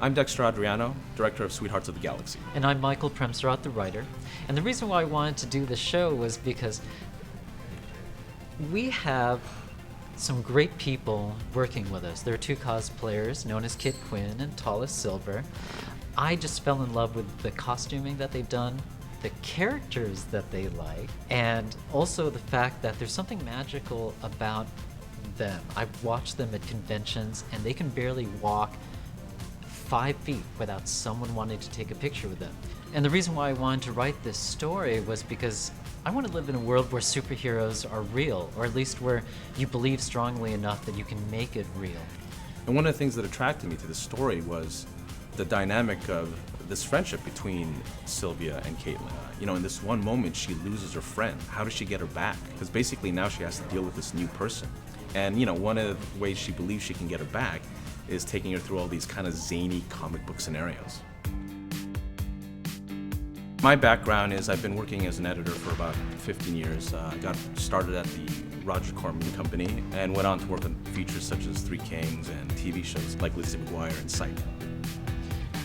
I'm Dexter Adriano, director of Sweethearts of the Galaxy. And I'm Michael Premserat, the writer. And the reason why I wanted to do this show was because we have some great people working with us. There are two cosplayers known as Kit Quinn and Tallis Silver. I just fell in love with the costuming that they've done, the characters that they like, and also the fact that there's something magical about them. I've watched them at conventions and they can barely walk 5 feet without someone wanting to take a picture with them. And the reason why I wanted to write this story was because I want to live in a world where superheroes are real, or at least where you believe strongly enough that you can make it real. And one of the things that attracted me to the story was the dynamic of this friendship between Sylvia and Caitlin. In this one moment, she loses her friend. How does she get her back? Because basically now she has to deal with this new person. And one of the ways she believes she can get her back is taking her through all these kind of zany comic book scenarios. My background is I've been working as an editor for about 15 years. I got started at the Roger Corman Company and went on to work on features such as Three Kings and TV shows like Lizzie McGuire and Psych.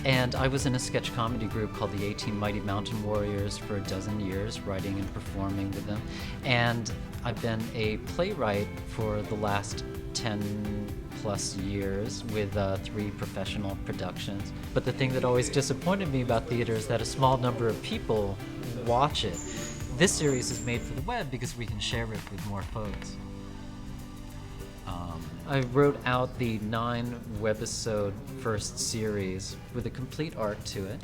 And I was in a sketch comedy group called the A-Team Mighty Mountain Warriors for a dozen years, writing and performing with them. And I've been a playwright for the last 10 plus years with 3 professional productions. But the thing that always disappointed me about theater is that a small number of people watch it. This series is made for the web because we can share it with more folks. I wrote out the 9 webisode first series with a complete arc to it.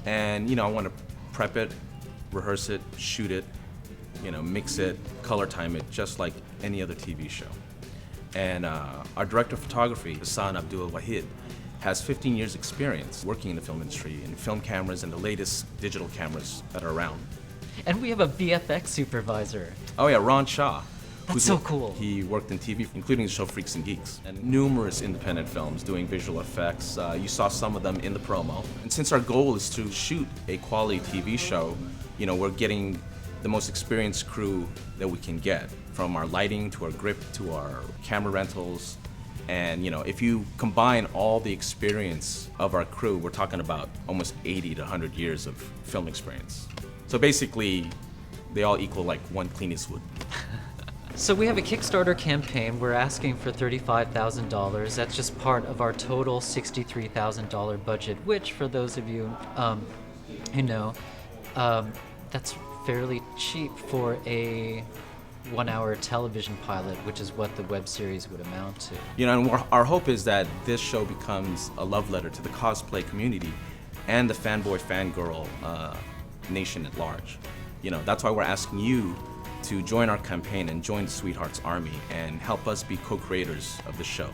And I want to prep it, rehearse it, shoot it, mix it, color time it, just like any other TV show. And our director of photography, Hassan Abdul Wahid, has 15 years experience working in the film industry in film cameras and the latest digital cameras that are around. And we have a VFX supervisor. Oh yeah, Ron Shaw. That's so cool. He worked in TV, including the show Freaks and Geeks, and numerous independent films doing visual effects. You saw some of them in the promo. And since our goal is to shoot a quality TV show, we're getting the most experienced crew that we can get, from our lighting to our grip to our camera rentals. And if you combine all the experience of our crew, we're talking about almost 80 to 100 years of film experience. So basically, they all equal like one Clint Eastwood. So we have a Kickstarter campaign. We're asking for $35,000. That's just part of our total $63,000 budget, which, for those of you who know, that's fairly cheap for a 1-hour television pilot, which is what the web series would amount to. And our hope is that this show becomes a love letter to the cosplay community and the fanboy, fangirl nation at large. That's why we're asking you to join our campaign and join the Sweethearts Army and help us be co-creators of the show.